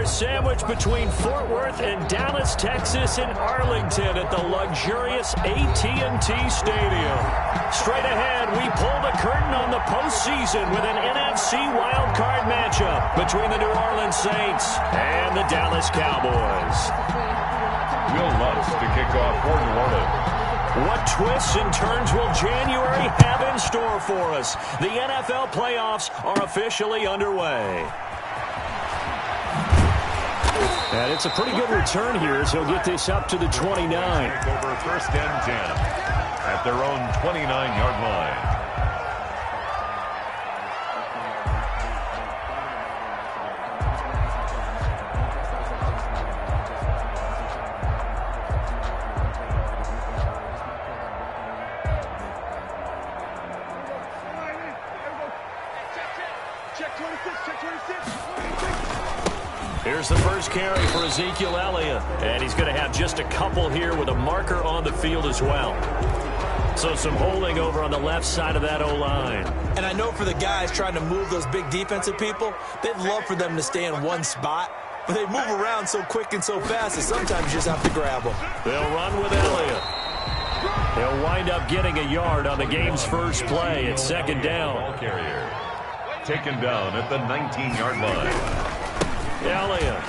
sandwich between Fort Worth and Dallas, Texas, and Arlington at the luxurious AT&T Stadium. Straight ahead, we pull the curtain on the postseason with an NFC wildcard matchup between the New Orleans Saints and the Dallas Cowboys. Will Lutz to kick off for New Orleans. What twists and turns will January have in store for us? The NFL playoffs are officially underway. And it's a pretty good return here as he'll get this up to the 29. Over 1st and 10 at their own 29-yard line. Here's the first carry for Ezekiel Elliott. And he's going to have just a couple here with a marker on the field as well. So some holding over on the left side of that O-line. And I know for the guys trying to move those big defensive people, they'd love for them to stay in one spot. But they move around so quick and so fast that sometimes you just have to grab them. They'll run with Elliott. He'll wind up getting a yard on the game's first play. It's 2nd down. Ball carrier taken down at the 19-yard line. Elliott.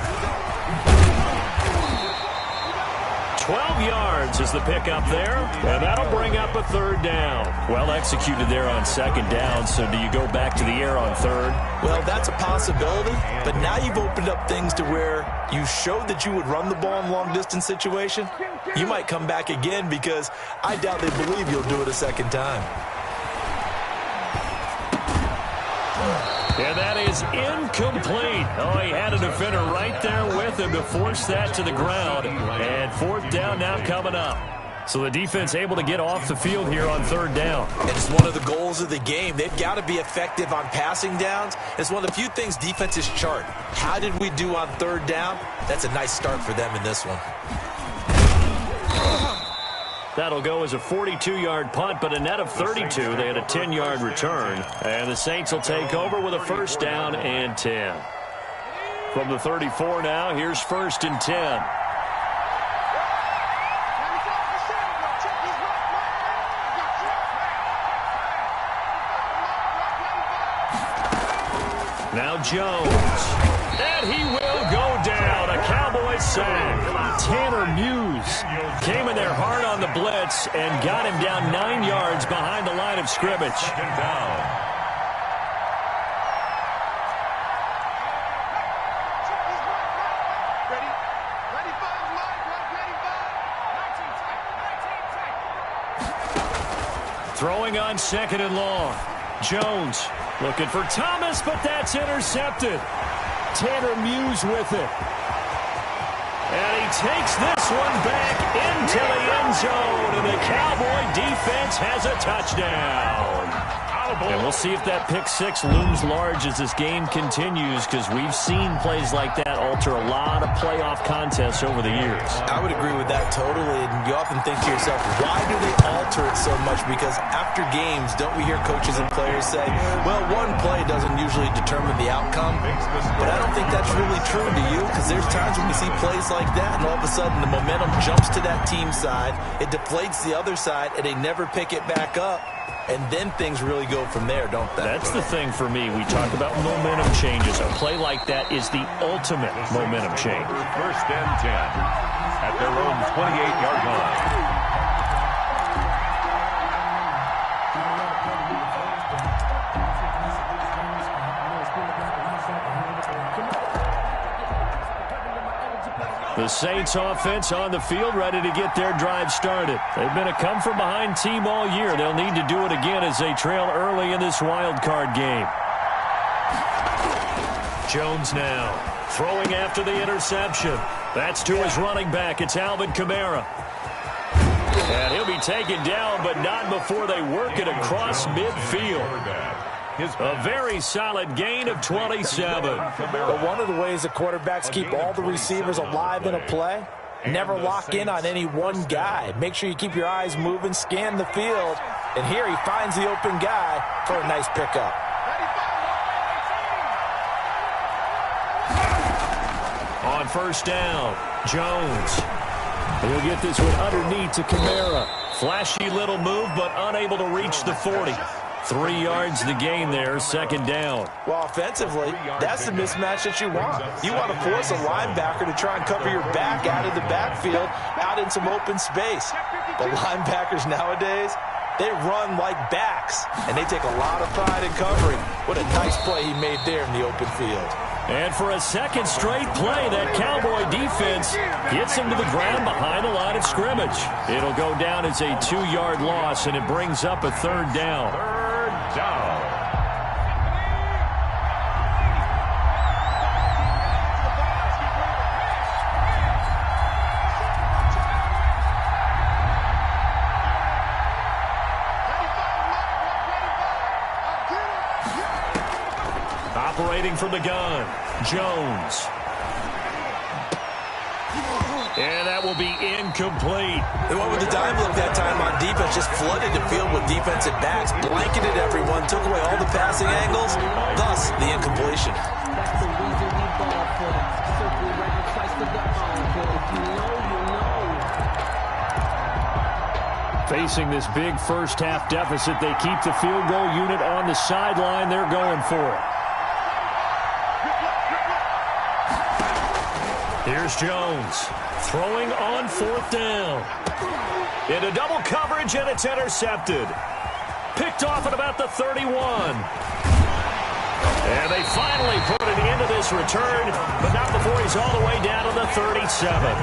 12 yards is the pickup there, and that'll bring up a 3rd down. Well executed there on 2nd down, so do you go back to the air on 3rd? Well, that's a possibility, but now you've opened up things to where you showed that you would run the ball in long-distance situation. You might come back again because I doubt they believe you'll do it a 2nd time. And that is incomplete. Oh, he had a defender right there with him to force that to the ground. And 4th down now coming up. So the defense able to get off the field here on 3rd down. And it's one of the goals of the game. They've got to be effective on passing downs. It's one of the few things defenses chart. How did we do on 3rd down? That's a nice start for them in this one. That'll go as a 42-yard punt, but a net of 32. They had a 10-yard return. And the Saints will take over with a 1st down and 10. From the 34 now, here's 1st and 10. Now Jones. And he will go down. A Cowboys sack. Tanner Muse came in there hard on the blitz and got him down 9 yards behind the line of scrimmage. 2nd down. Throwing on 2nd and long. Jones looking for Thomas, but that's intercepted. Tanner Muse with it. And he takes this one back into the end zone, and the Cowboy defense has a touchdown. And we'll see if that pick 6 looms large as this game continues, because we've seen plays like that alter a lot of playoff contests over the years. I would agree with that totally, and you often think to yourself, why do they alter it so much? Because after games, don't we hear coaches and players say, well, one play doesn't usually determine the outcome, but I don't think that's really true to you, because there's times when we see plays like that, and all of a sudden the momentum jumps to that team side, it deflates the other side, and they never pick it back up. And then things really go from there, don't they? That's the thing for me. We talk about momentum changes. A play like that is the ultimate momentum change. 1st and 10 at their own 28-yard line. The Saints offense on the field, ready to get their drive started. They've been a come-from-behind team all year. They'll need to do it again as they trail early in this wild card game. Jones now throwing after the interception. That's to his running back. It's Alvin Kamara. And he'll be taken down, but not before they work it across midfield. A very solid gain of 27. But one of the ways the quarterbacks keep all the receivers alive in a play, never lock in on any one guy. Make sure you keep your eyes moving, scan the field, and here he finds the open guy for a nice pickup. first down. Jones. He'll get this one underneath to Kamara. Flashy little move, but unable to reach the 40. 3 yards the gain there, second down. Well, offensively, that's the mismatch that you want. You want to force a linebacker to try and cover your back out of the backfield, out in some open space. But linebackers nowadays, they run like backs, and they take a lot of pride in covering. What a nice play he made there in the open field. And for a second straight play, that Cowboy defense gets him to the ground behind the line of scrimmage. It'll go down as a 2-yard loss, and it brings up a third down. Third down. Operating from the gun, Jones. And that will be incomplete. They went with the dime look that time on defense, just flooded the field with defensive backs, blanketed everyone, took away all the passing angles, thus the incompletion. That's the reason we ball for them. Simply right twice to the arm. If you know, you know. Facing this big first-half deficit, they keep the field goal unit on the sideline. They're going for it. Here's Jones, throwing on fourth down. Into double coverage, and it's intercepted. Picked off at about the 31. And they finally put it into this return, but not before he's all the way down to the 37.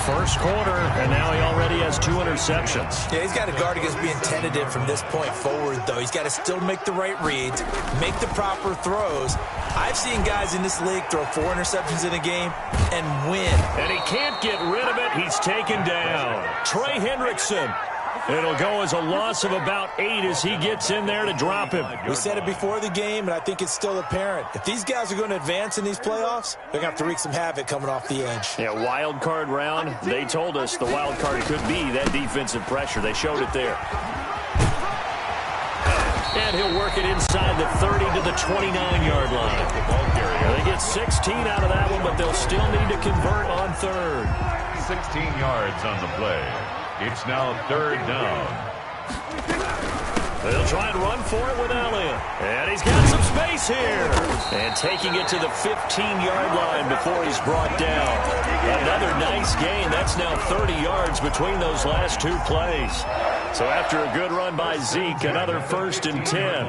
First quarter, and now he already has 2 interceptions. Yeah, he's got to guard against being tentative from this point forward, though. He's got to still make the right reads, make the proper throws. I've seen guys in this league throw 4 interceptions in a game and win. And he can't get rid of it. He's taken down. Trey Hendrickson. It'll go as a loss of about 8 as he gets in there to drop him. We said it before the game, and I think it's still apparent. If these guys are going to advance in these playoffs, they're going to have to wreak some havoc coming off the edge. Yeah, wild card round. They told us the wild card could be that defensive pressure. They showed it there. And he'll work it inside the 30 to the 29-yard line. They get 16 out of that one, but they'll still need to convert on third. 16 yards on the play. It's now third down. They'll try and run for it with Elliott. And he's got some space here. And taking it to the 15-yard line before he's brought down. Another nice gain. That's now 30 yards between those last 2 plays. So after a good run by Zeke, another 1st and 10.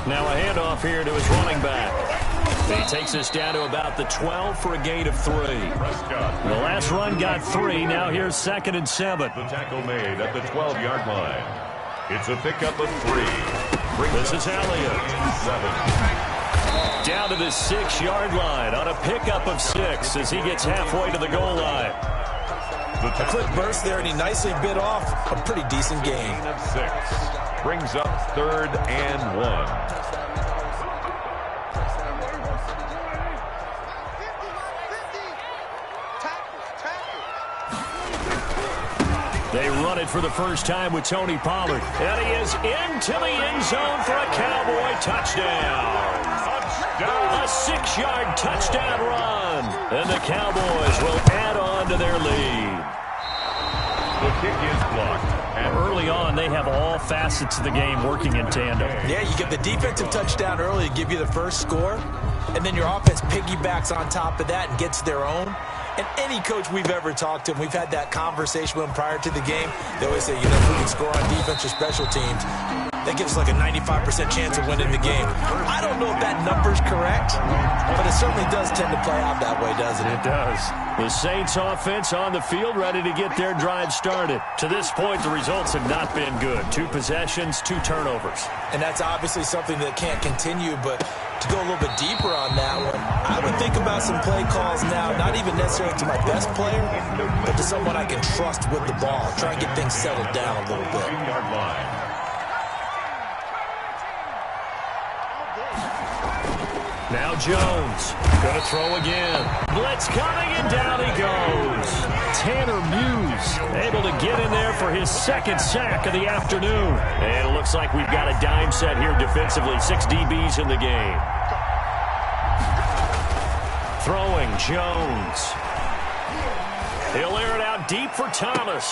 Now a handoff here to his running back. He takes us down to about the 12 for a gain of 3. The last run got 3. Now here's 2nd and 7. The tackle made at the 12-yard line. It's a pickup of 3. This is Elliott. 7. Down to the 6-yard line on a pickup of 6 as he gets halfway to the goal line. A quick burst there, and he nicely bit off a pretty decent gain. Of 6. Brings up 3rd and 1. They run it for the first time with Tony Pollard. And he is into the end zone for a Cowboy touchdown. A 6-yard touchdown run. And the Cowboys will add on to their lead. The kick is blocked. And early on, they have all facets of the game working in tandem. Yeah, you get the defensive touchdown early to give you the first score, and then your offense piggybacks on top of that and gets their own. And any coach we've ever talked to, and we've had that conversation with them prior to the game, they always say, you know, if we can score on defense or special teams, that gives us like a 95% chance of winning the game. I don't know if that number's correct, but it certainly does tend to play out that way, doesn't it? It does. The Saints offense on the field ready to get their drive started. To this point, the results have not been good. 2 possessions, 2 turnovers. And that's obviously something that can't continue, but to go a little bit deeper on that one, I would think about some play calls now, not even necessarily to my best player, but to someone I can trust with the ball. Try and get things settled down a little bit. 2-yard line. Now Jones, going to throw again. Blitz coming, and down he goes. Tanner Muse able to get in there for his 2nd sack of the afternoon. And it looks like we've got a dime set here defensively. 6 DBs in the game. Throwing, Jones. He'll air it out deep for Thomas.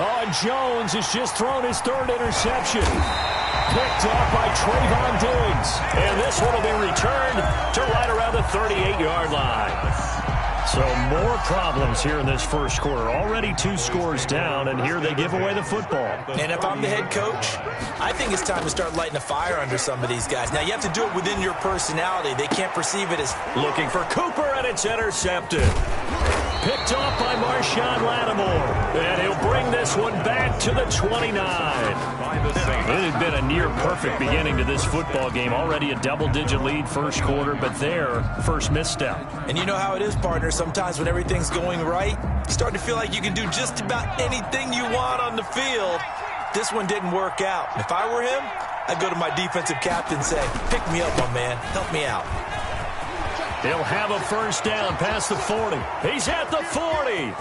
Oh, and Jones has just thrown his third interception. Picked off by Trayvon Diggs. And this one will be returned to right around the 38-yard line. So more problems here in this first quarter. Already 2 scores down, and here they give away the football. And if I'm the head coach, I think it's time to start lighting a fire under some of these guys. Now, you have to do it within your personality. They can't perceive it as... Looking for Cooper, and it's intercepted. Picked off by Marshawn Lattimore. And he'll bring this one back to the 29. It had been a near-perfect beginning to this football game. Already a double-digit lead first quarter, but their first misstep. And you know how it is, partner. Sometimes when everything's going right, you start to feel like you can do just about anything you want on the field. This one didn't work out. If I were him, I'd go to my defensive captain and say, pick me up, my man. Help me out. He'll have a first down past the 40. He's at the 40.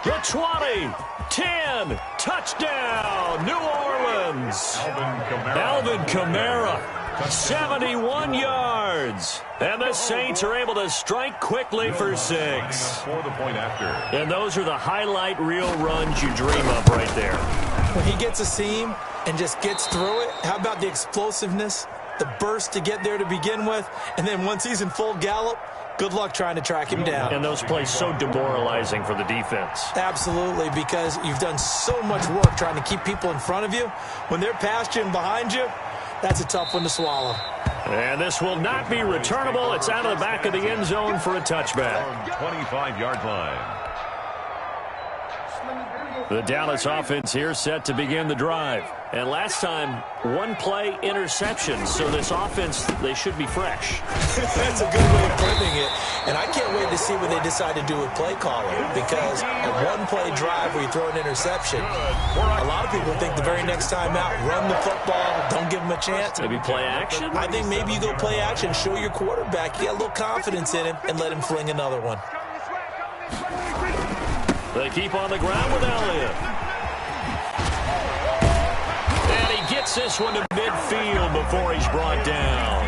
The 20. 10. Touchdown, New Orleans. Alvin Kamara. 71 yards. And the Saints are able to strike quickly for 6. And those are the highlight reel runs you dream of right there. When he gets a seam and just gets through it, how about the explosiveness, the burst to get there to begin with, and then once he's in full gallop, good luck trying to track him down. And those plays so demoralizing for the defense. Absolutely, because you've done so much work trying to keep people in front of you. When they're past you and behind you, that's a tough one to swallow. And this will not be returnable. It's out of the back of the end zone for a touchback. 25-yard line. The Dallas offense here set to begin the drive. And last time, 1-play interception. So this offense, they should be fresh. That's a good way of putting it. And I can't wait to see what they decide to do with play calling. Because a 1-play drive where you throw an interception, a lot of people think the very next time out, run the football, don't give them a chance. Maybe play action? I think maybe you go play action, show your quarterback, you got a little confidence in him, and let him fling another one. They keep on the ground with Elliott. And he gets this one to midfield before he's brought down.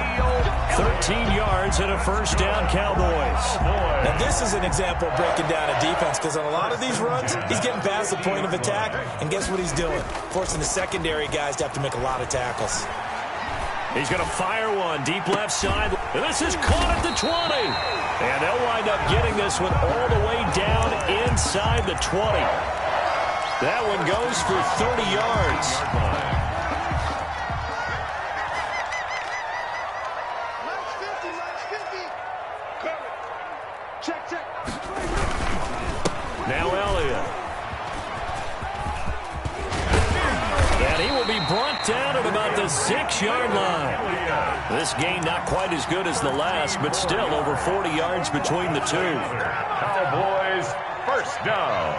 13 yards and a first down, Cowboys. Now this is an example of breaking down a defense, because on a lot of these runs, he's getting past the point of attack, and guess what he's doing? Forcing the secondary guys to have to make a lot of tackles. He's going to fire one deep left side. And this is caught at the 20. And they'll wind up getting this one all the way down inside the 20. That one goes for 30 yards. Now Elliott. And he will be brought down at about the 6-yard line. This gain not quite as good as the last, but still over 40 yards between the two. Cowboys, first down.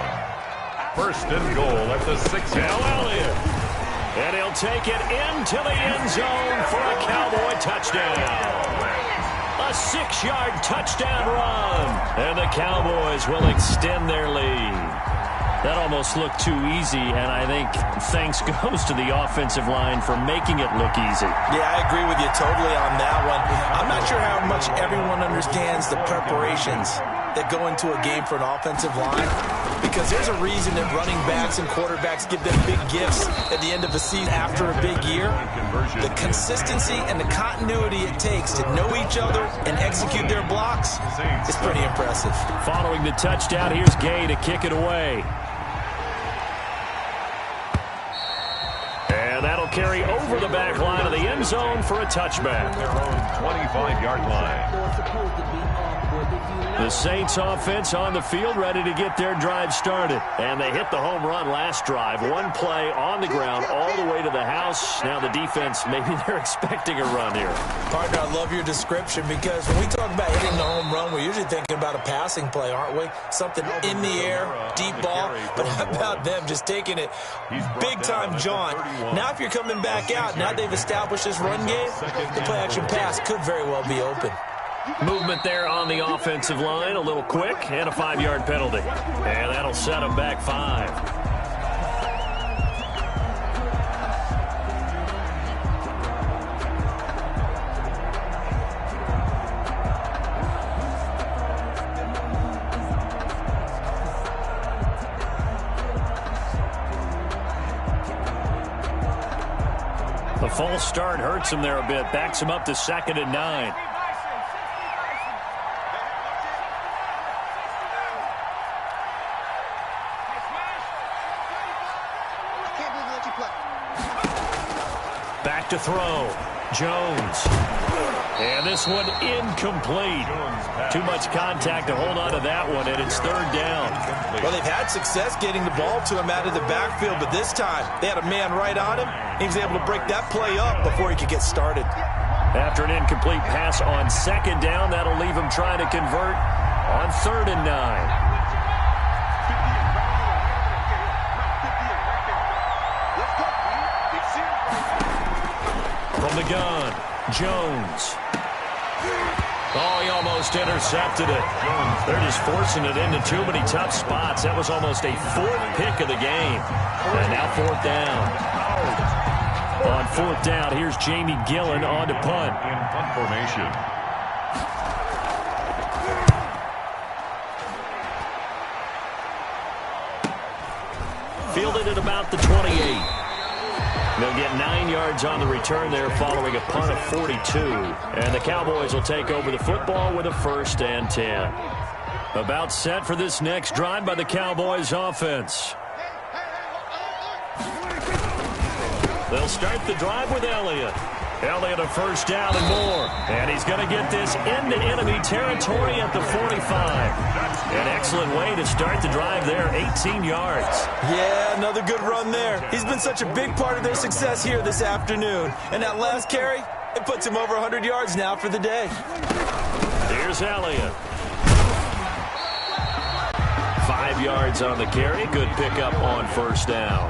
First and goal at the 6. Now Elliott. And he'll take it into the end zone for a Cowboy touchdown. A 6-yard touchdown run. And the Cowboys will extend their lead. That almost looked too easy, and I think thanks goes to the offensive line for making it look easy. Yeah, I agree with you totally on that one. I'm not sure how much everyone understands the preparations that go into a game for an offensive line, because there's a reason that running backs and quarterbacks give them big gifts at the end of a season after a big year. The consistency and the continuity it takes to know each other and execute their blocks is pretty impressive. Following the touchdown, here's Gay to kick it away. And that'll carry over the back line of the end zone for a touchback. Their own 25-yard line. The Saints offense on the field, ready to get their drive started. And they hit the home run last drive. 1 play on the ground all the way to the house. Now the defense, maybe they're expecting a run here. Partner, I love your description, because when we talk about hitting the home run, we're usually thinking about a passing play, aren't we? Something in the air, deep ball. But how about them just taking it big-time jaunt? Now if you're coming back out, now they've established this run game, the play-action pass could very well be open. Movement there on the offensive line, a little quick, and a 5-yard penalty. And that'll set them back 5. The false start hurts him there a bit. Backs him up to 2nd and 9. Back to throw. Jones. And this one incomplete. Too much contact to hold on to that one, and it's 3rd down. Well, they've had success getting the ball to him out of the backfield, but this time they had a man right on him. He was able to break that play up before he could get started. After an incomplete pass on 2nd down, that'll leave him trying to convert on 3rd and 9. From the gun, Jones. Oh, he almost intercepted it. They're just forcing it into too many tough spots. That was almost a 4th pick of the game. And now 4th down. On 4th down, here's Jamie Gillen on to punt. In punt formation. Fielded at about the 28. They'll get 9 yards on the return there following a punt of 42. And the Cowboys will take over the football with a 1st and 10. About set for this next drive by the Cowboys offense. They'll start the drive with Elliott. Elliott a 1st down and more. And he's going to get this into enemy territory at the 45. An excellent way to start the drive there, 18 yards. Yeah, another good run there. He's been such a big part of their success here this afternoon. And that last carry, it puts him over 100 yards now for the day. Here's Elliott. 5 yards on the carry. Good pickup on 1st down.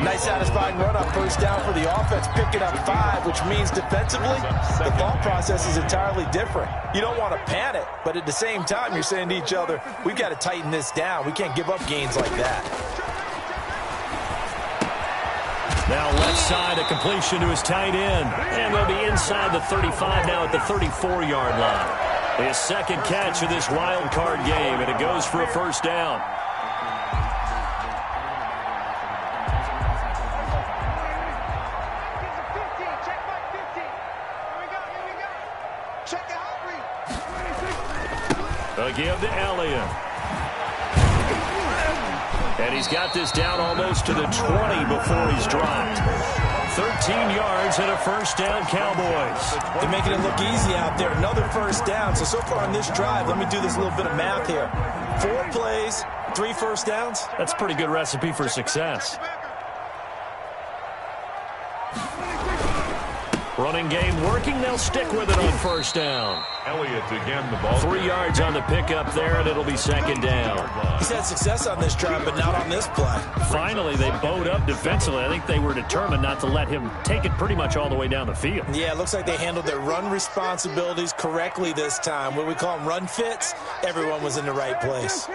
Nice satisfying run on 1st down for the offense, picking up 5, which means defensively, the thought process is entirely different. You don't want to panic, but at the same time, you're saying to each other, we've got to tighten this down. We can't give up gains like that. Now left side, a completion to his tight end. And they'll be inside the 35 now at the 34-yard line. His 2nd catch of this wild card game, and it goes for a 1st down. A give to Elliott. And he's got this down almost to the 20 before he's dropped. 13 yards and a 1st down, Cowboys. They're making it look easy out there. Another 1st down. So far on this drive, let me do this little bit of math here. 4 plays, 3 1st downs. That's a pretty good recipe for success. Running game working. They'll stick with it on 1st down. Elliott again, the ball. 3 yards on the pickup there, and it'll be 2nd down. He's had success on this drive, but not on this play. Finally, they bowed up defensively. I think they were determined not to let him take it pretty much all the way down the field. Yeah, it looks like they handled their run responsibilities correctly this time. What we call them run fits, everyone was in the right place.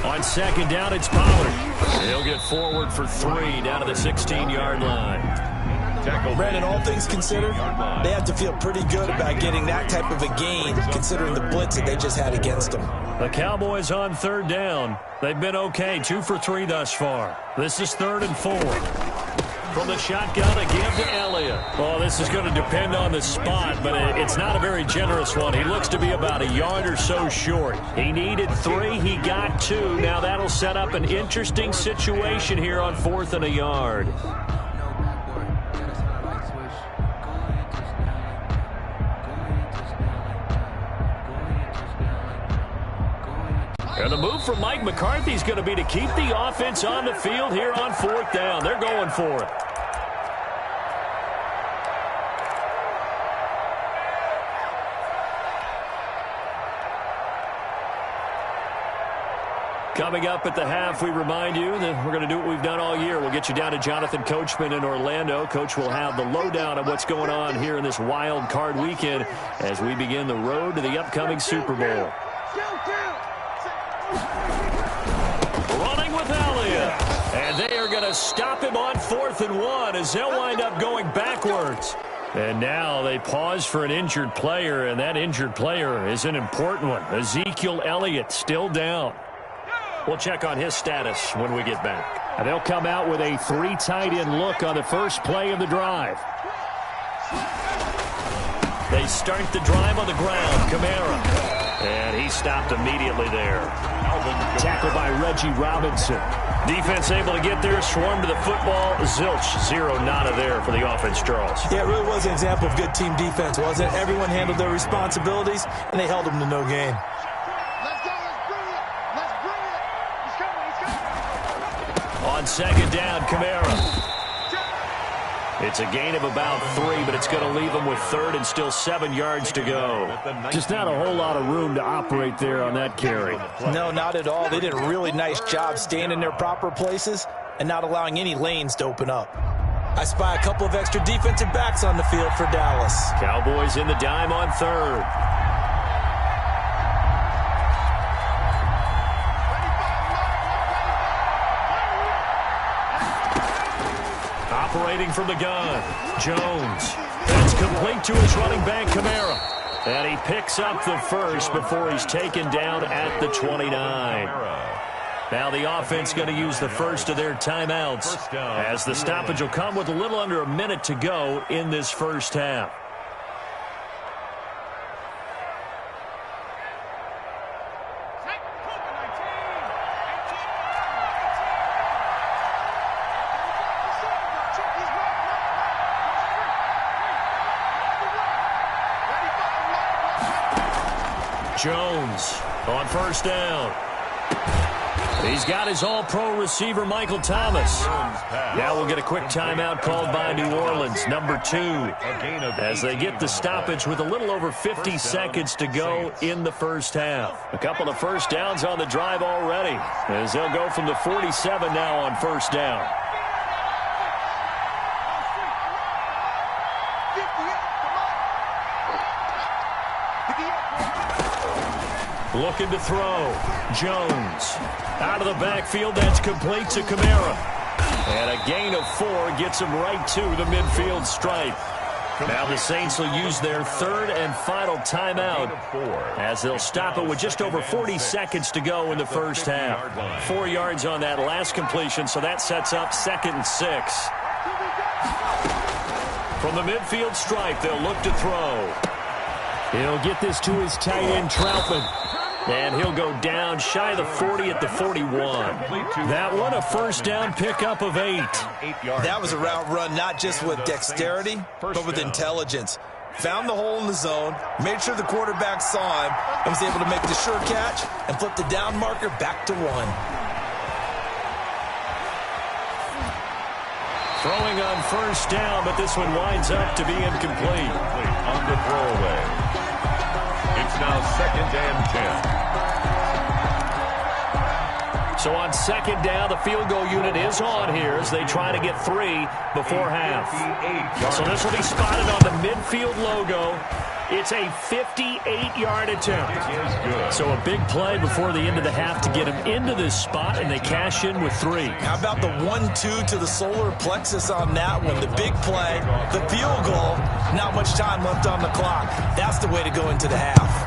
On 2nd down, it's Pollard. He'll get forward for 3 down to the 16-yard line. Brandon, all things considered, they have to feel pretty good about getting that type of a gain, considering the blitz that they just had against them. The Cowboys on 3rd down. They've been okay, 2 for 3 thus far. This is 3rd and 4. From the shotgun, a give to Elliott. Oh, this is going to depend on the spot, but it's not a very generous one. He looks to be about a yard or so short. He needed 3. He got 2. Now that'll set up an interesting situation here on 4th and a yard. And the move from Mike McCarthy is going to be to keep the offense on the field here on 4th down. They're going for it. Coming up at the half, we remind you that we're going to do what we've done all year. We'll get you down to Jonathan Coachman in Orlando. Coach will have the lowdown of what's going on here in this wild card weekend as we begin the road to the upcoming Super Bowl. Running with Elliott. And they are going to stop him on 4th and 1 as they'll wind up going backwards. And now they pause for an injured player, and that injured player is an important one. Ezekiel Elliott still down. We'll check on his status when we get back. And they'll come out with a 3 tight end look on the first play of the drive. They start the drive on the ground. Kamara. And he stopped immediately there. Tackled by Reggie Robinson. Defense able to get there, swarm to the football. Zilch, 0 nada there for the offense, Charles. Yeah, it really was an example of good team defense, wasn't it? Everyone handled their responsibilities, and they held them to no gain. Let's go. Let's bring it. Let's bring it. He's coming. He's coming. On second down, Kamara. It's a gain of about 3, but it's going to leave them with third and still 7 yards to go. Just not a whole lot of room to operate there on that carry. No, not at all. They did a really nice job staying in their proper places and not allowing any lanes to open up. I spy a couple of extra defensive backs on the field for Dallas. Cowboys in the dime on third. Operating from the gun, Jones. That's complete to his running back, Kamara. And he picks up the first before he's taken down at the 29. Now the offense going to use the first of their timeouts as the stoppage will come with a little under a minute to go in this first half. Jones on first down. He's got his all-pro receiver, Michael Thomas. Now we'll get a quick timeout called by New Orleans, number 2, as they get the stoppage with a little over 50 seconds to go in the first half. A couple of first downs on the drive already, as they'll go from the 47 now on first down. Looking to throw. Jones. Out of the backfield. That's complete to Kamara. And a gain of 4 gets him right to the midfield stripe. Now the Saints will use their third and final timeout as they'll stop it with just over 40 seconds to go in the first half. 4 yards on that last completion, so that sets up 2nd and 6. From the midfield stripe, they'll look to throw. He'll get this to his tight end, Troutman. And he'll go down shy of the 40 at the 41. That one, a first down pickup of 8. That was a route run not just with dexterity, but with intelligence. Found the hole in the zone, made sure the quarterback saw him, and was able to make the sure catch and flip the down marker back to 1. Throwing on first down, but this one winds up to be incomplete. On the throwaway. It's now 2nd and 10. So on second down, the field goal unit is on here as they try to get 3 before half. So this will be spotted on the midfield logo. It's a 58-yard attempt. So a big play before the end of the half to get him into this spot, and they cash in with 3. How about the 1-2 to the solar plexus on that one? The big play, the field goal, not much time left on the clock. That's the way to go into the half.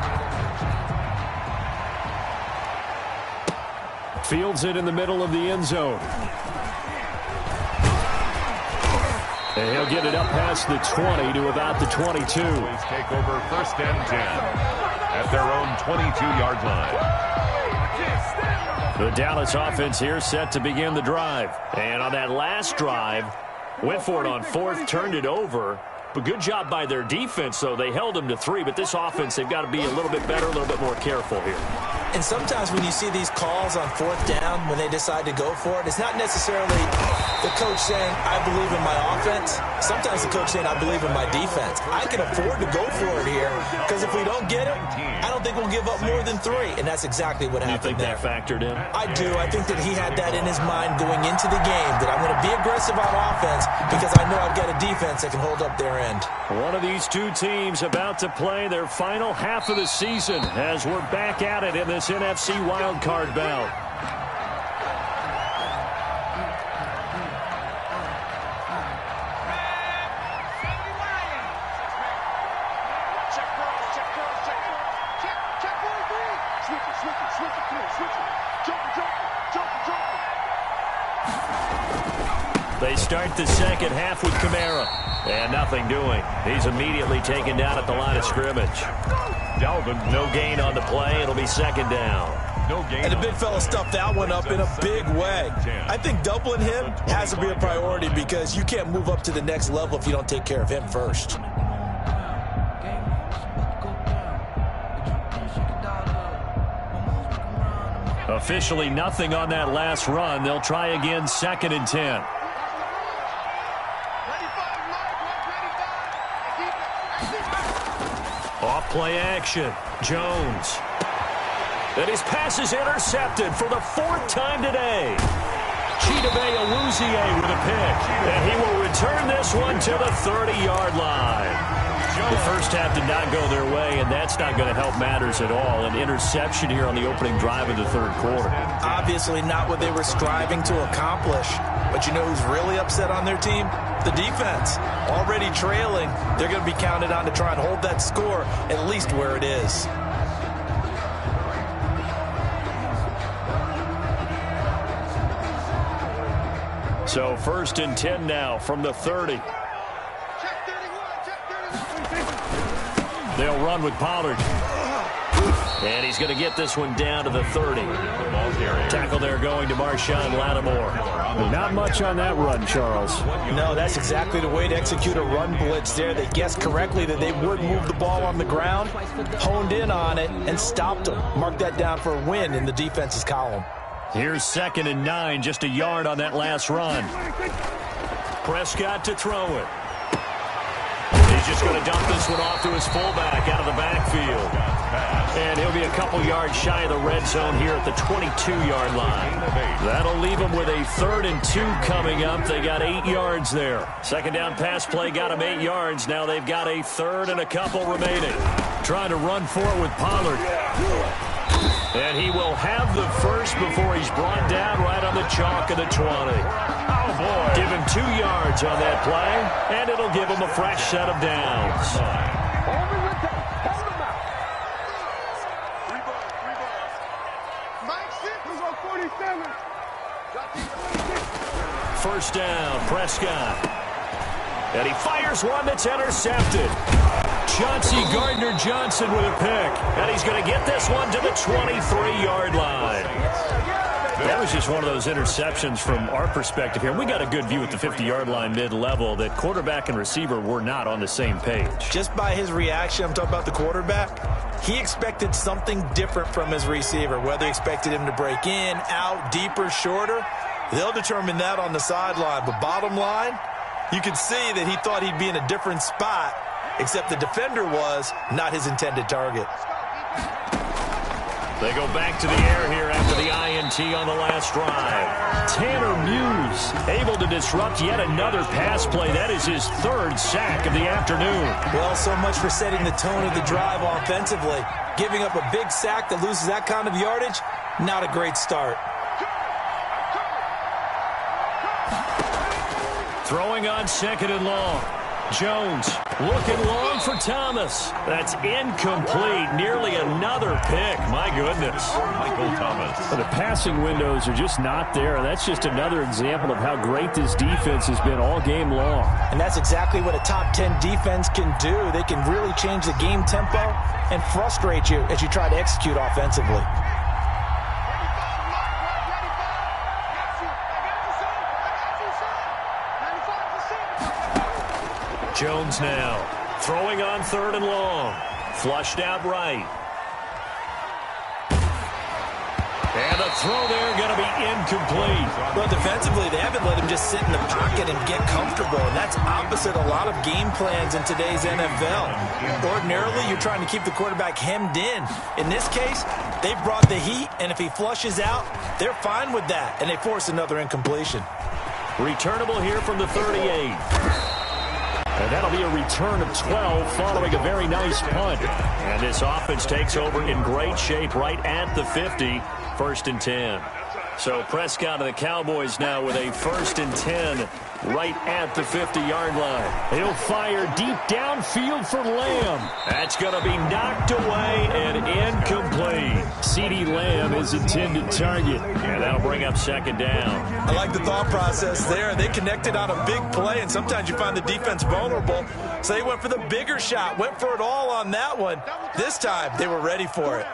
Fields it in the middle of the end zone. And he'll get it up past the 20 to about the 22. Take over 1st and 10 at their own 22-yard line. The Dallas offense here set to begin the drive. And on that last drive, went for it on 4th, turned it over. But good job by their defense, though. They held them to 3, but this offense, they've got to be a little bit better, a little bit more careful here. And sometimes when you see these calls on 4th down, when they decide to go for it, it's not necessarily the coach saying, I believe in my offense. Sometimes the coach saying, I believe in my defense. I can afford to go for it here because if we don't get it, I don't think we'll give up more than 3. And that's exactly what happened there. You think that factored in? I do. I think that he had that in his mind going into the game, that I'm going to be aggressive on offense because I know I've got a defense that can hold up their end. One of these two teams about to play their final half of the season as we're back at it in this NFC wildcard bout. Switch it. Come on, switch it. Jump it. They start the second half with Kamara. And nothing doing. He's immediately taken down at the line of scrimmage. Dalvin, no gain on the play. It'll be second down. And the big fella stuffed that one up in a big way. I think doubling him has to be a priority because you can't move up to the next level if you don't take care of him first. Officially nothing on that last run. They'll try again, second and 10. Off play action. Jones. And his pass is intercepted for the fourth time today. Chidobe Awuzie with a pick. And he will return this one to the 30-yard line. The first half did not go their way, and that's not going to help matters at all. An interception here on the opening drive of the third quarter. Obviously not what they were striving to accomplish. But you know who's really upset on their team? The defense. Already trailing. They're going to be counted on to try and hold that score at least where it is. So first and 10 now from the 30. They'll run with Pollard. And he's going to get this one down to the 30. Tackle there going to Marshawn Lattimore. Not much on that run, Charles. No, that's exactly the way to execute a run blitz there. They guessed correctly that they would move the ball on the ground, honed in on it, and stopped them. Mark that down for a win in the defense's column. Here's second and 9, just a yard on that last run. Prescott to throw it. He's just going to dump this one off to his fullback out of the backfield. And he'll be a couple yards shy of the red zone here at the 22-yard line. That'll leave them with a 3rd and 2 coming up. They got 8 yards there. Second down pass play got them 8 yards. Now they've got a 3rd and a couple remaining. Trying to run for it with Pollard. And he will have the first before he's brought down right on the chalk of the 20. Oh, boy. Give him 2 yards on that play, and it'll give him a fresh set of downs. First down, Prescott. And he fires one that's intercepted. Chauncey Gardner-Johnson with a pick. And he's going to get this one to the 23-yard line. That was just one of those interceptions from our perspective here. We got a good view at the 50-yard line mid-level that quarterback and receiver were not on the same page. Just by his reaction, I'm talking about the quarterback, he expected something different from his receiver, whether he expected him to break in, out, deeper, shorter. They'll determine that on the sideline. But bottom line, you could see that he thought he'd be in a different spot, except the defender was not his intended target. They go back to the air here after the INT on the last drive. Tanner Muse able to disrupt yet another pass play. That is his 3rd sack of the afternoon. Well, so much for setting the tone of the drive offensively. Giving up a big sack that loses that kind of yardage, not a great start. Throwing on second and long. Jones looking long for Thomas. That's incomplete. Nearly another pick. My goodness. Michael Thomas. The passing windows are just not there. That's just another example of how great this defense has been all game long. And that's exactly what a top 10 defense can do. They can really change the game tempo and frustrate you as you try to execute offensively. Jones now throwing on 3rd and long. Flushed out right. And the throw there going to be incomplete. Well, defensively, they haven't let him just sit in the pocket and get comfortable. And that's opposite a lot of game plans in today's NFL. Ordinarily, you're trying to keep the quarterback hemmed in. In this case, they've brought the heat, and if he flushes out, they're fine with that. And they force another incompletion. Returnable here from the 38. And that'll be a return of 12 following a very nice punt. And this offense takes over in great shape right at the 50. 1st and 10. So Prescott of the Cowboys now with a 1st and 10 right at the 50-yard line. He'll fire deep downfield for Lamb. That's going to be knocked away and incomplete. CeeDee Lamb is intended target. And that'll bring up 2nd down. I like the thought process there. They connected on a big play, and sometimes you find the defense vulnerable. So they went for the bigger shot, went for it all on that one. This time, they were ready for it.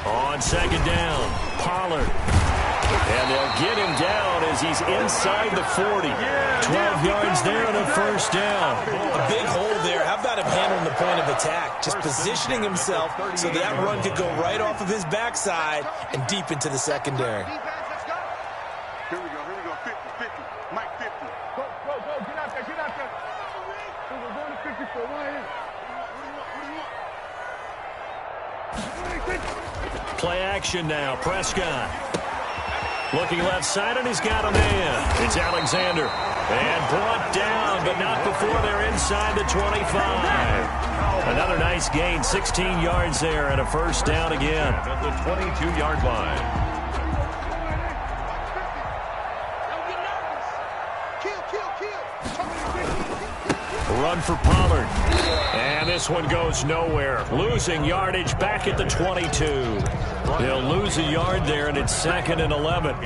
On 2nd down, Pollard. And they'll get him down as he's inside the 40. 12 yards there and a 1st down. A big hole there. How about him handling the point of attack? Just positioning himself so that run could go right off of his backside and deep into the secondary. Here we go, 50, Mike 50. Go, get out there. We're going to 50 for 1 here. Play action now, Prescott. Looking left side, and he's got a man. It's Alexander. And brought down, but not before they're inside the 25. Another nice gain, 16 yards there, and a 1st down again. At the 22-yard line. Run for Pollard. And this one goes nowhere. Losing yardage back at the 22. He'll lose a yard there, and it's 2nd and 11.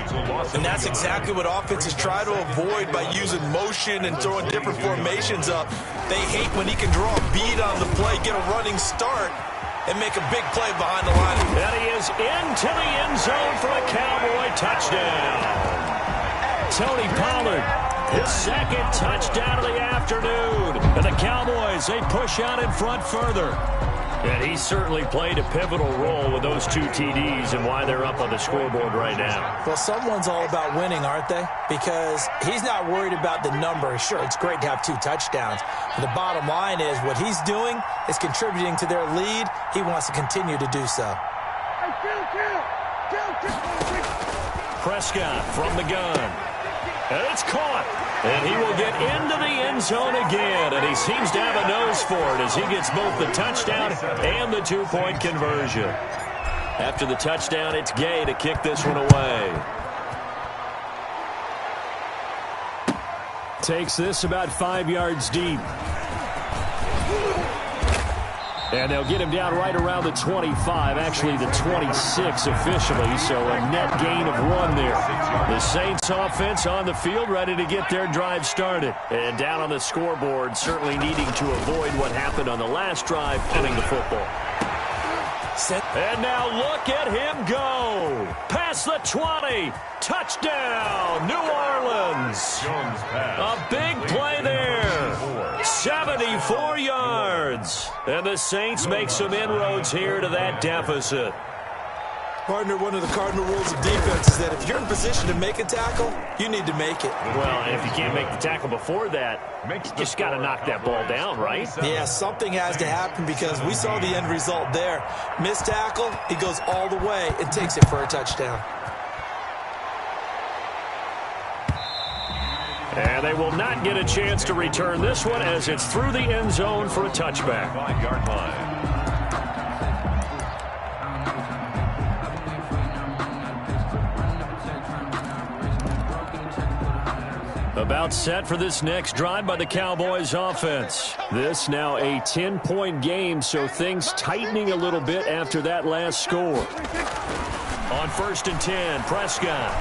And that's exactly what offenses try to avoid by using motion and throwing different formations up. They hate when he can draw a bead on the play, get a running start, and make a big play behind the line. And he is into the end zone for a Cowboy touchdown. Tony Pollard, his 2nd touchdown of the afternoon. And the Cowboys, they push out in front further. And he certainly played a pivotal role with those 2 TDs and why they're up on the scoreboard right now. Well, someone's all about winning, aren't they? Because he's not worried about the number. Sure, it's great to have 2 touchdowns. But the bottom line is what he's doing is contributing to their lead. He wants to continue to do so. Prescott from the gun. And it's caught. And he will get into the end zone again. And he seems to have a nose for it as he gets both the touchdown and the 2-point conversion. After the touchdown, it's Gay to kick this one away. Takes this about 5 yards deep. And they'll get him down right around the 25, actually the 26 officially, so a net gain of 1 there. The Saints offense on the field, ready to get their drive started. And down on the scoreboard, certainly needing to avoid what happened on the last drive, punting the football. And now look at him go. Past the 20. Touchdown, New Orleans. A big play there. 74 yards. And the Saints make some inroads here to that deficit. Partner, one of the cardinal rules of defense is that if you're in position to make a tackle, you need to make it. Well, and if you can't make the tackle before that, you just got to knock that ball down, right? Yeah, something has to happen because we saw the end result there. Missed tackle, he goes all the way and takes it for a touchdown. And they will not get a chance to return this one as it's through the end zone for a touchback. 5-yard line. About set for this next drive by the Cowboys offense. This now a 10-point game, so things tightening a little bit after that last score. On 1st and 10, Prescott.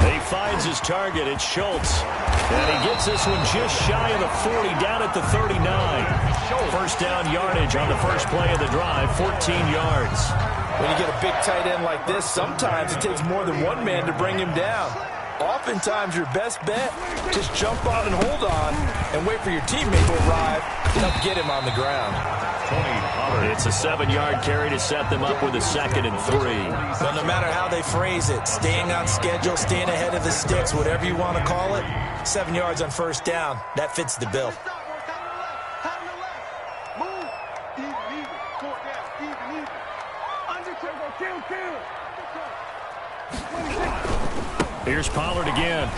He finds his target. It's Schultz. And he gets this one just shy of the 40, down at the 39. 1st down yardage on the first play of the drive, 14 yards. When you get a big tight end like this, sometimes it takes more than one man to bring him down. Oftentimes, your best bet, just jump on and hold on and wait for your teammate to arrive to help get him on the ground. It's a 7-yard carry to set them up with a 2nd and 3. So no matter how they phrase it, staying on schedule, staying ahead of the sticks, whatever you want to call it, 7 yards on 1st down, that fits the bill. Here's Pollard again.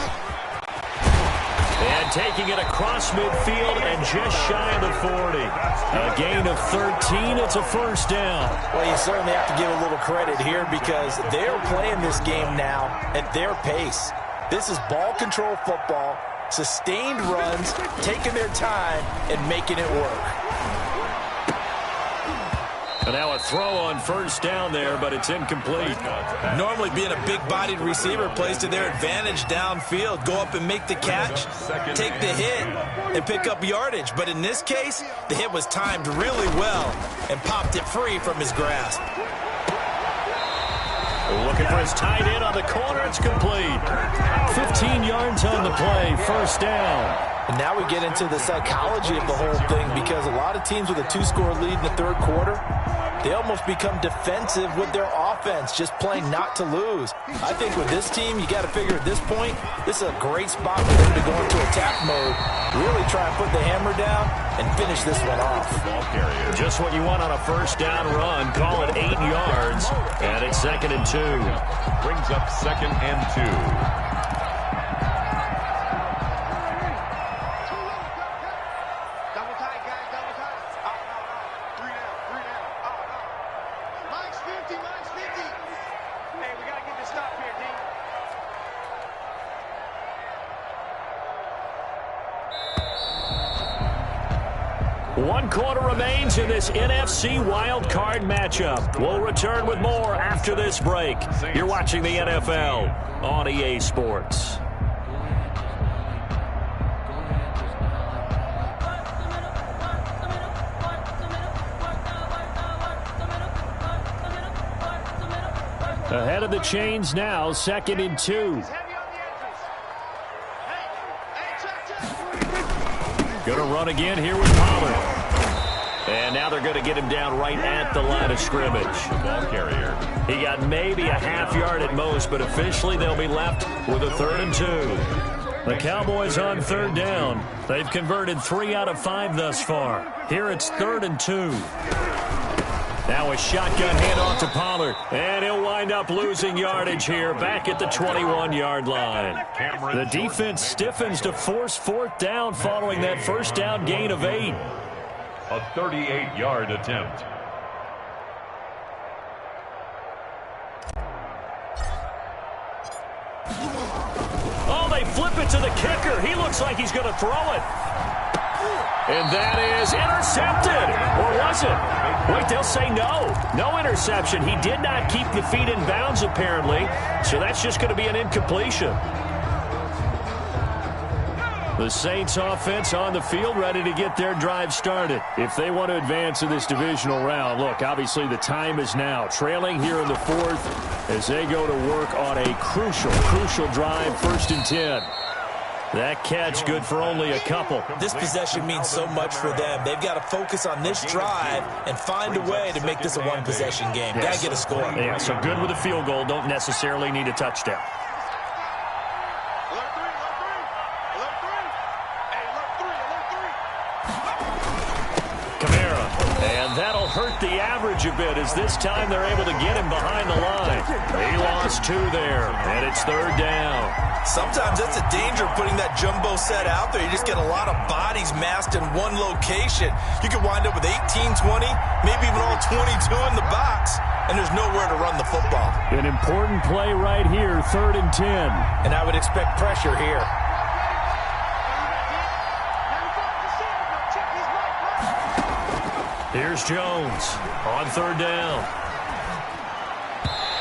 And taking it across midfield and just shy of the 40. A gain of 13. It's a first down. Well, you certainly have to give a little credit here because they're playing this game now at their pace. This is ball control football, sustained runs, taking their time, and making it work. And now a throw on first down there, but it's incomplete. Normally being a big-bodied receiver plays to their advantage downfield. Go up and make the catch, take the hit, and pick up yardage. But in this case, the hit was timed really well and popped it free from his grasp. Looking for his tight end on the corner. It's complete. 15 yards on the play. First down. And now we get into the psychology of the whole thing because a lot of teams with a 2-score lead in the third quarter, they almost become defensive with their offense, just playing not to lose. I think with this team, you got to figure at this point, this is a great spot for them to go into attack mode, really try and put the hammer down and finish this one off. Just what you want on a first down run. Call it 8 yards, and it's 2nd and 2. Brings up 2nd and 2. One quarter remains in this NFC wildcard matchup. We'll return with more after this break. You're watching the NFL on EA Sports. Ahead of the chains now, 2nd and 2. Going to run again here with Pollard. And now they're going to get him down right at the line of scrimmage. The ball carrier. He got maybe a half yard at most, but officially they'll be left with a 3rd and 2. The Cowboys on 3rd down. They've converted 3 out of 5 thus far. Here it's 3rd and 2. Now a shotgun handoff to Pollard. And he'll wind up losing yardage here back at the 21-yard line. The defense stiffens to force 4th down following that first down gain of 8. A 38-yard attempt. Oh, they flip it to the kicker. He looks like he's going to throw it. And that is intercepted. Or was it? Wait, they'll say no. No interception. He did not keep the feet in bounds, apparently. So that's just going to be an incompletion. The Saints offense on the field ready to get their drive started. If they want to advance in this divisional round, look, obviously the time is now. Trailing here in the 4th as they go to work on a crucial drive, 1st and 10. That catch good for only a couple. This possession means so much for them. They've got to focus on this drive and find a way to make this a one-possession game. Got to get a score. Yeah, so good with a field goal. Don't necessarily need a touchdown. Kamara. And that'll hurt the average a bit as this time they're able to get him behind the line. He lost 2 there, and it's 3rd down. Sometimes that's a danger putting that jumbo set out there. You just get a lot of bodies massed in one location. You could wind up with 18, 20, maybe even all 22 in the box, and there's nowhere to run the football. An important play right here, 3rd and 10. And I would expect pressure here. Here's Jones on 3rd down.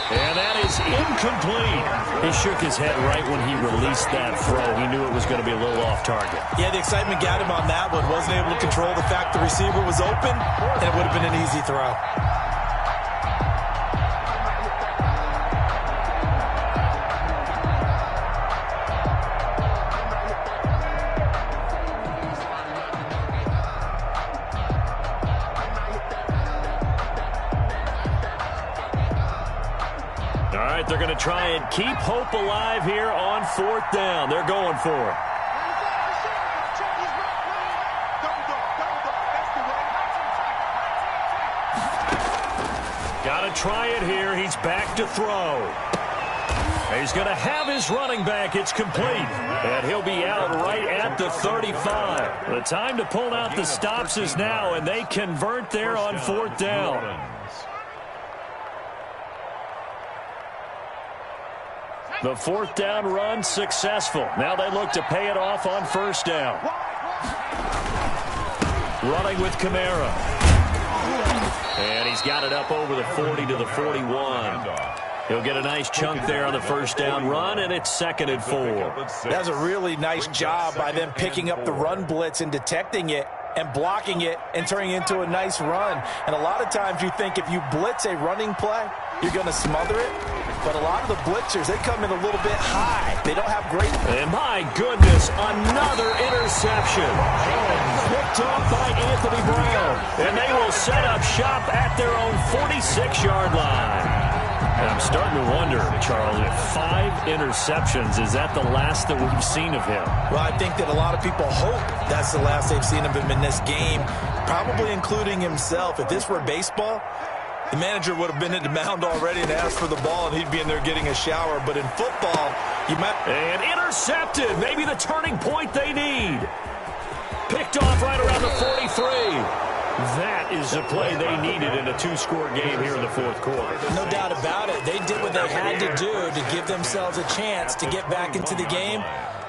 And that is incomplete. He shook his head right when he released that throw. He knew it was going to be a little off target. Yeah, the excitement got him on that one. Wasn't able to control the fact the receiver was open, and it would have been an easy throw. They're going to try and keep hope alive here on 4th down. They're going for it. Got to try it here. He's back to throw. He's going to have his running back. It's complete. And he'll be out right at the 35. The time to pull out the stops is now, and they convert there on 4th down. The 4th down run successful. Now they look to pay it off on 1st down. Running with Kamara. And he's got it up over the 40 to the 41. He'll get a nice chunk there on the 1st down run, and it's 2nd and 4. That's a really nice job by them picking up the run blitz and detecting it and blocking it and turning it into a nice run. And a lot of times you think if you blitz a running play, you're going to smother it. But a lot of the blitzers, they come in a little bit high. They don't have great... And my goodness, another interception. Picked off by Anthony Brown. And they will set up shop at their own 46-yard line. And I'm starting to wonder, Charles, if 5 interceptions, is that the last that we've seen of him? Well, I think that a lot of people hope that's the last they've seen of him in this game, probably including himself. If this were baseball, the manager would have been at the mound already and asked for the ball, and he'd be in there getting a shower. But in football, you might... And intercepted. Maybe the turning point they need. Picked off right around the 43. That is the play they needed in a 2-score game here in the 4th quarter. No doubt about it. They did what they had to do to give themselves a chance to get back into the game.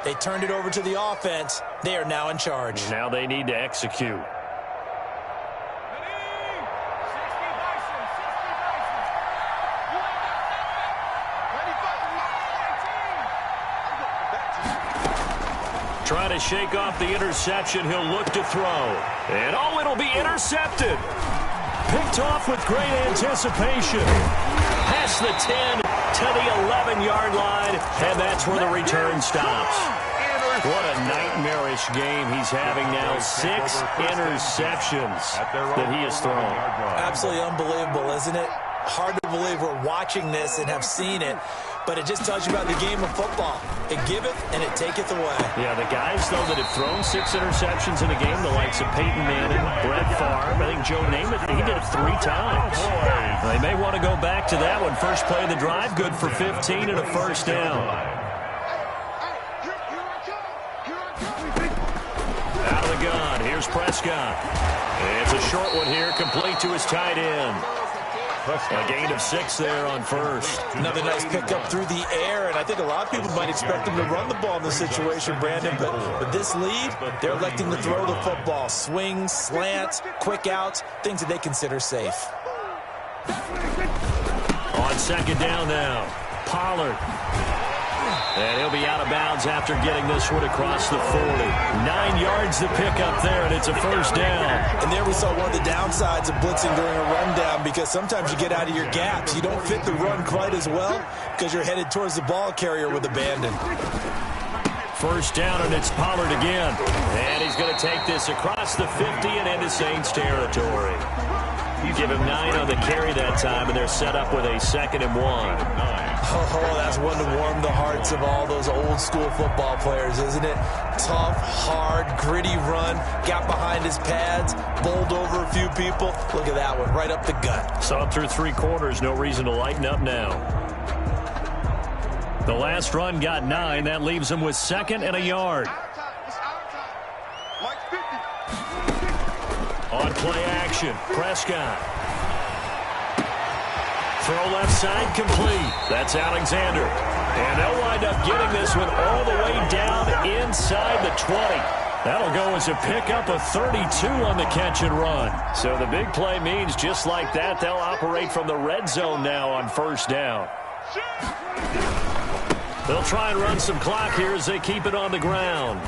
They turned it over to the offense. They are now in charge. Now they need to execute. Trying to shake off the interception. He'll look to throw. And, oh, it'll be intercepted. Picked off with great anticipation. Past the 10 to the 11-yard line, and that's where the return stops. What a nightmarish game he's having now. 6 interceptions that he has thrown. Absolutely unbelievable, isn't it? Hard to believe we're watching this and have seen it, but it just tells you about the game of football. It giveth and it taketh away. Yeah, the guys, though, that have thrown 6 interceptions in a game, the likes of Peyton Manning, Brett Favre, I think Joe Namath, he did it 3 times. They may want to go back to that one. First play of the drive, good for 15 and a 1st down. Out of the gun, here's Prescott. It's a short one here, complete to his tight end. A gain of 6 there on 1st. Another nice pickup through the air, and I think a lot of people might expect them to run the ball in this situation, Brandon, but with this lead, they're electing to throw the football. Swings, slants, quick outs, things that they consider safe. On 2nd down now, Pollard. And he'll be out of bounds after getting this one across the 40. 9 yards to pick up there, and it's a 1st down. And there we saw one of the downsides of blitzing during a rundown, because sometimes you get out of your gaps. You don't fit the run quite as well because you're headed towards the ball carrier with abandon. 1st down, and it's Pollard again. And he's going to take this across the 50 and into Saints territory. You give him 9 on the carry that time, and they're set up with a 2nd and 1. Oh, that's one to warm the hearts of all those old-school football players, isn't it? Tough, hard, gritty run, got behind his pads, bowled over a few people. Look at that one, right up the gut. Saw it through 3 quarters, no reason to lighten up now. The last run got 9. That leaves him with 2nd and a yard. On play action, Prescott. Throw left side, complete. That's Alexander. And they'll wind up getting this one all the way down inside the 20. That'll go as a pickup of 32 on the catch and run. So the big play means just like that, they'll operate from the red zone now on 1st down. They'll try and run some clock here as they keep it on the ground.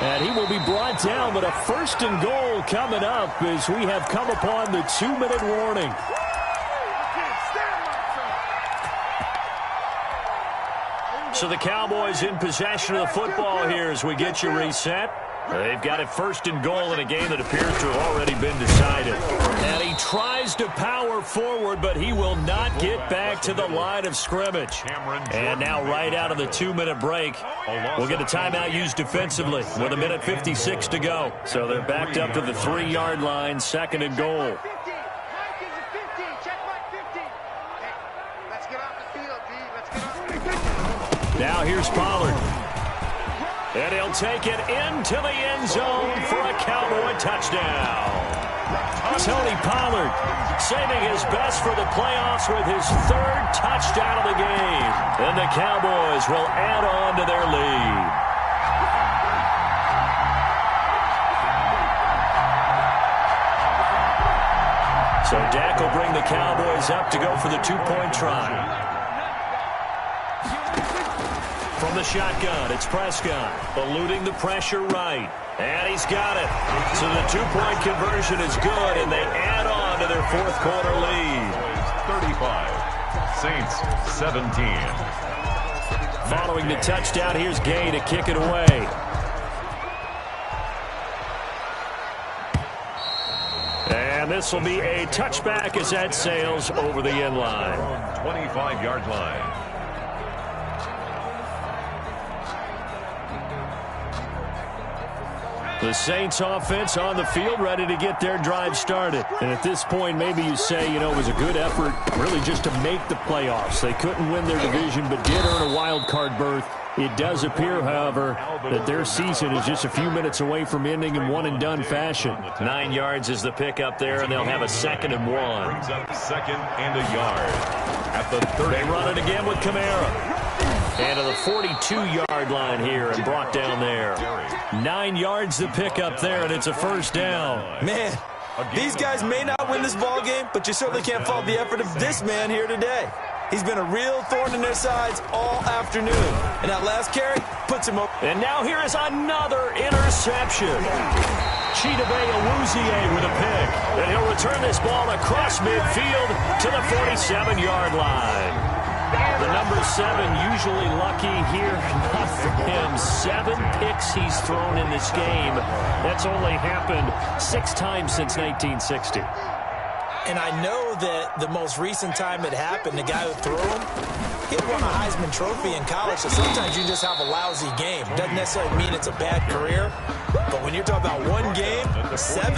And he will be brought down, but a 1st and goal coming up as we have come upon the 2-minute warning. So the Cowboys in possession of the football here as we get you reset. They've got it 1st and goal in a game that appears to have already been decided. And he tries to power forward, but he will not get back to the line of scrimmage. And now right out of the 2-minute break, we'll get a timeout used defensively with 1:56 to go. So they're backed up to the 3-yard line, 2nd and goal. Check mark 50. Hey, let's get off the field, D. Now here's Pollard. And he'll take it into the end zone for a Cowboy touchdown. Tony Pollard saving his best for the playoffs with his third touchdown of the game. And the Cowboys will add on to their lead. So Dak will bring the Cowboys up to go for the two-point try. From the shotgun, it's Prescott, eluding the pressure right. And he's got it. So the two-point conversion is good, and they add on to their fourth quarter lead. 35, Saints 17. Following the touchdown, here's Gay to kick it away. And this will be a touchback as that sails over the end line. 25-yard line. The Saints offense on the field, ready to get their drive started. And at this point, maybe you say, you know, it was a good effort really just to make the playoffs. They couldn't win their division, but did earn a wild card berth. It does appear, however, that their season is just a few minutes away from ending in one-and-done fashion. 9 yards is the pickup there, and they'll have a 2nd and 1. Brings up 2nd and a yard. At the 30. They run it again with Kamara. And to the 42-yard line here and brought down there. 9 yards the pickup there, and it's a first down. Man, these guys may not win this ball game, but you certainly can't fault the effort of this man here today. He's been a real thorn in their sides all afternoon. And that last carry puts him up. And now here is another interception. Chidobe Awuzie with a pick. And he'll return this ball across midfield to the 47-yard line. The number 7 usually lucky here. Not for him. 7 picks he's thrown in this game. That's only happened 6 times since 1960. And I know that the most recent time it happened, the guy who threw him, he had won a Heisman Trophy in college, so sometimes you just have a lousy game. Doesn't necessarily mean it's a bad career, but when you're talking about one game, 7,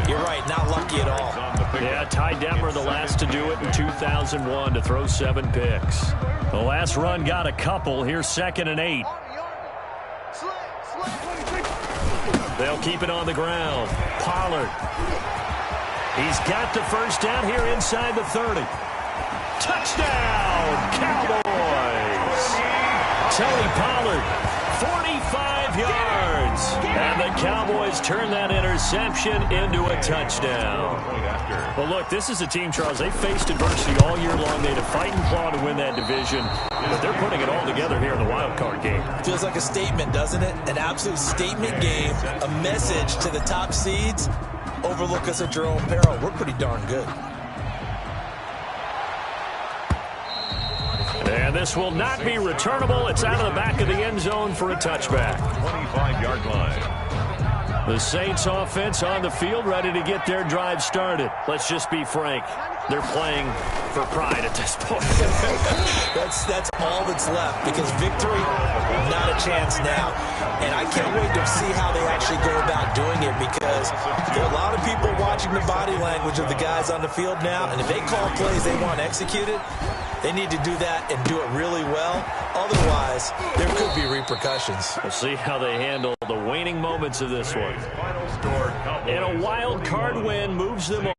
you're right, not lucky at all. Yeah, Ty Detmer, the last to do it in 2001, to throw 7 picks. The last run got a couple. Here's 2nd and 8. They'll keep it on the ground. Pollard. He's got the first down here inside the 30. Touchdown, Cowboys! Tony Pollard, 45 yards. And the Cowboys turn that interception into a touchdown. Well, look, this is a team, Charles, they faced adversity all year long. They had to fight and claw to win that division. But they're putting it all together here in the wild card game. Feels like a statement, doesn't it? An absolute statement game, a message to the top seeds. Overlook us at your own peril. We're pretty darn good. And this will not be returnable. It's out of the back of the end zone for a touchback. 25-yard line. The Saints offense on the field, ready to get their drive started. Let's just be frank. They're playing for pride at this point. That's all that's left, because victory, not a chance now. And I can't wait to see how they actually go about doing it, because there are a lot of people watching the body language of the guys on the field now, and if they call plays they want executed, they need to do that and do it really well. Otherwise, there could be repercussions. We'll see how they handle the waning moments of this one. And a wild card win moves them